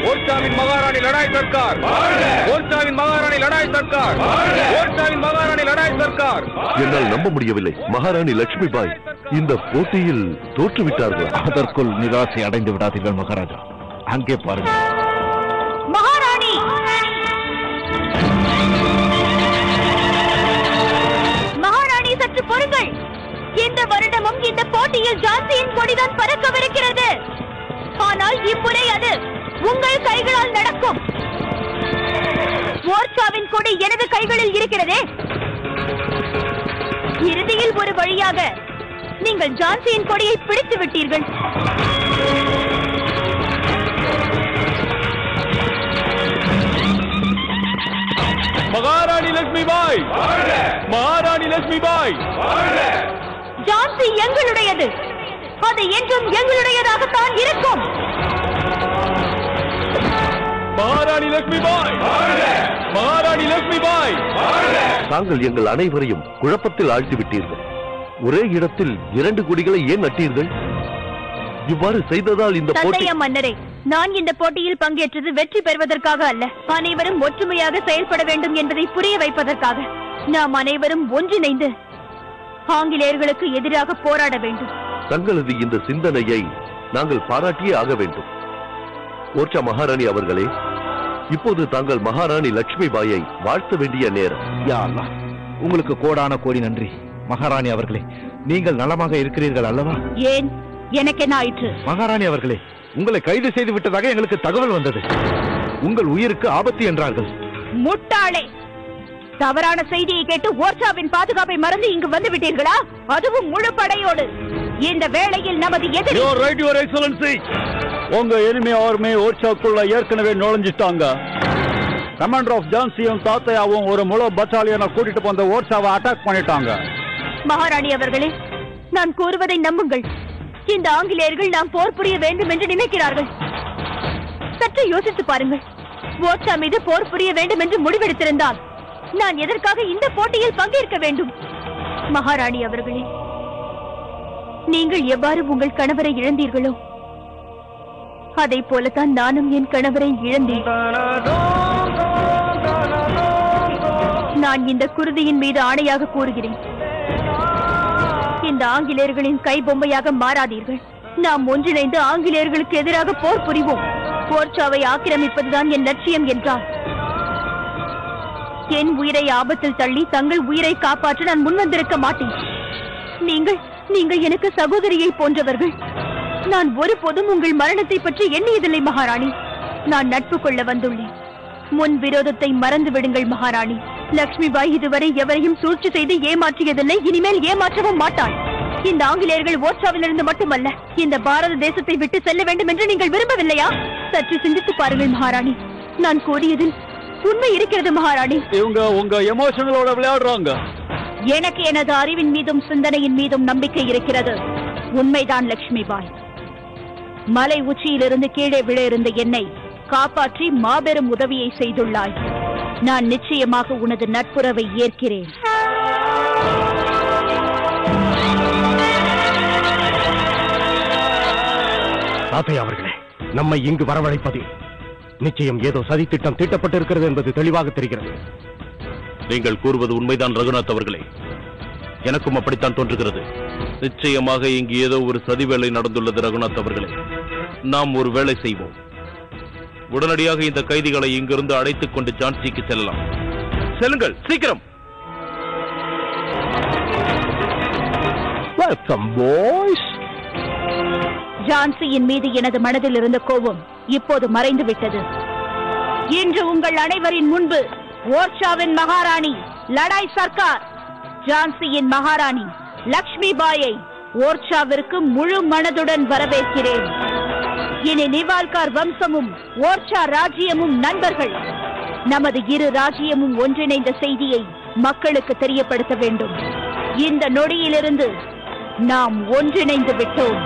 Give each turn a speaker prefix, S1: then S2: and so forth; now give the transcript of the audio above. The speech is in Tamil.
S1: ஓர்ச்சாவின் மகாராணி லடாய் சர்க்கார், ஓர்ச்சாவின் மகாராணி லடாய் சர்க்கார், ஓர்ச்சாவின் மகாராணி லடாய் சர்க்கார்.
S2: என்னால் நம்ப முடியவில்லை. மகாராணி லட்சுமி பாய் இந்த போட்டியில் தோற்றுவிட்டார்கள்.
S3: அதற்குள் நிராசை அடைந்து விடாதீர்கள் மகாராஜா. அங்கே பாருங்கள்.
S4: மகாராணி மகாராணி சற்று பொறுங்கள். இந்த வருடமும் இந்த போட்டியில் ஜான்சியின் கொடிதான் பறக்கவிருக்கிறது. ஆனால் இம்முறை அது உங்கள் கைகளால் நடக்கும். ஓர்ச்சாவின் கொடி எனது கைகளில் இருக்கிறதே. இறுதியில் ஒரு வழியாக நீங்கள் ஜான்சியின் கொடியை பிடித்து விட்டீர்கள்.
S1: மகாராணி லட்சுமி பாய், மகாராணி லட்சுமி பாய்.
S4: ஜான்சி எங்களுடையது. அது என்றும் எங்களுடையதாகத்தான் இருக்கும்.
S1: மகாராணி லட்சுமி பாய், மகாராணி லட்சுமி பாய்.
S2: தாங்கள் எங்கள் அனைவரையும் குழப்பத்தில் ஆழ்த்திவிட்டீர்கள். ஒரே இடத்தில் 2 கொடிகளை ஏன் நட்டீர்கள்? இவ்வாறு செய்ததால் இந்த போட்டி...
S4: மன்னரே, நான் இந்த போட்டியில் பங்கேற்றது வெற்றி பெறுவதற்காக அல்ல, அனைவரும் ஒற்றுமையாக செயல்பட வேண்டும் என்பதை புரிய வைப்பதற்காக. நாம் அனைவரும் ஒன்றிணைந்து ஆங்கிலேயர்களுக்கு எதிராக போராட வேண்டும்.
S2: தங்களது இந்த சிந்தனையை நாங்கள் பாராட்டியே ஆக வேண்டும். ஓர்ச்சா மகாராணி அவர்களே, இப்போது தாங்கள் மகாராணி லட்சுமி பாயை வாழ்த்த வேண்டிய நேரம்.
S3: யா அல்லாஹ், உங்களுக்கு கோடான கோடி நன்றி. மகாராணி அவர்களே, நீங்கள் நலமாக இருக்கிறீர்கள் அல்லவா?
S4: ஏன், எனக்கு என்ன ஆயிற்று?
S3: மகாராணி அவர்களே, உங்களை கைது செய்து விட்டதாக எங்களுக்கு தகவல் வந்தது. உங்கள் உயிருக்கு ஆபத்து என்றார்கள்.
S4: முட்டாளே, தவறான செய்தியை கேட்டு ஓர்ச்சாவின் பாதுகாப்பை மறந்து இங்கு வந்து விட்டீர்களா? அதுவும் முழு படையோடு. இந்த வேளையில் நமது எதிரி...
S1: Your right, Your Excellency. உங்க எனிமி ஆர்மி ஓர்ச்சாக்குள்ள ஏற்கனவே நுழைஞ்சிட்டாங்க. கமாண்டர் ஆஃப் ஜான்சியும் தாத்தையாவும் ஒரு முழு பட்டாலியனை கூட்டிட்டு போந்த ஓர்ச்சாவை அட்டாக் பண்ணிட்டாங்க.
S4: மகாராணி அவர்களே, நான் கூறுவதை நம்புங்கள். இந்த ஆங்கிலேயர்கள் நாம் போர் புரிய வேண்டும் என்று நினைக்கிறார்கள். சற்று யோசித்து பாருங்கள். ஓர்ச்சா மீது போர் புரிய வேண்டும் என்று முடிவெடுத்திருந்தால் நான் எதற்காக இந்த போட்டியில் பங்கேற்க வேண்டும்? மகாராணி அவர்களே, நீங்கள் எவ்வாறு உங்கள் கணவரை இழந்தீர்களோ அதை போலத்தான் நானும் என் கணவரை இழந்தேன். நான் இந்த குருதியின் மீது ஆணையாக கூறுகிறேன், இந்த ஆங்கிலேயர்களின் கை பொம்மையாக மாறாதீர்கள். நாம் ஒன்றிணைந்து ஆங்கிலேயர்களுக்கு எதிராக போர் புரிவோம். ஓர்ச்சாவை ஆக்கிரமிப்பதுதான் என் லட்சியம் என்றார். என் உயிரை ஆபத்தில் தள்ளி தங்கள் உயிரை காப்பாற்ற நான் முன்வந்திருக்க மாட்டேன். நீங்கள் எனக்கு சகோதரியை போன்றவர்கள். நான் ஒருபோதும் உங்கள் மரணத்தை பற்றி எண்ணியதில்லை மகாராணி. நான் நட்பு கொள்ள வந்துள்ளேன். முன் விரோதத்தை மறந்து விடுங்கள் மகாராணி. லட்சுமி பாய் இதுவரை எவரையும் சூழ்ச்சி செய்து ஏமாற்றியதில்லை, இனிமேல் ஏமாற்றவும் மாட்டாள். இந்த ஆங்கிலேயர்கள் ஓர்ச்சாவிலிருந்து மட்டுமல்ல, இந்த பாரத தேசத்தை விட்டு செல்ல வேண்டும் என்று நீங்கள் விரும்பவில்லையா? சற்று சிந்தித்து பாருங்கள் மகாராணி. நான் கூறியதில் உண்மை இருக்கிறது மகாராணி.
S1: இவங்க உங்க எமோஷனலோட விளையாடுறாங்க.
S4: எனக்கு எனது அறிவின் மீதும் சிந்தனையின் மீதும் நம்பிக்கை இருக்கிறது. உண்மைதான் லட்சுமி பாய். மலை உச்சியிலிருந்து கீழே விழ இருந்த என்னை காப்பாற்றி மாபெரும் உதவியை செய்துள்ளாய். நான் நிச்சயமாக உனது நட்புறவை ஏற்கிறேன்.
S3: தாத்தையா அவர்களே, நம்மை இங்கு வரவழைப்பது நிச்சயம் ஏதோ சதி திட்டம் தீட்டப்பட்டிருக்கிறது என்பது தெளிவாக தெரிகிறது.
S2: நீங்கள் கூறுவது உண்மைதான் ரகுநாத் அவர்களே. எனக்கும் அப்படித்தான் தோன்றுகிறது. நிச்சயமாக இங்கு ஏதோ ஒரு சதி வேலை நடந்துள்ளது ரகுநாத் அவர்களே. நாம் ஒரு வேலை செய்வோம். உடனடியாக இந்த கைதிகளை இங்கிருந்து அழைத்துக் கொண்டு ஜான்சிக்கு செல்லலாம். செல்லுங்கள், சீக்கிரம்.
S4: ஜான்சியின் மீது எனது மனதில் இருந்த கோபம் இப்போது மறைந்து விட்டது. இன்று உங்கள் அனைவரின் முன்பு ஓர்ச்சாவின் மகாராணி லடாய் சர்க்கார் ஜான்சியின் மகாராணி லட்சுமி பாயை ஓர்ச்சாவிற்கு முழு மனதுடன் வரவேற்கிறேன். இனி நிவால்கார் வம்சமும் ஓர்ச்சா ராஜ்யமும் நண்பர்கள். நமது இரு ராஜ்யமும் ஒன்றிணைந்த செய்தியை மக்களுக்கு தெரியப்படுத்த வேண்டும். இந்த நொடியிலிருந்து நாம் ஒன்றிணைந்து விட்டோம்.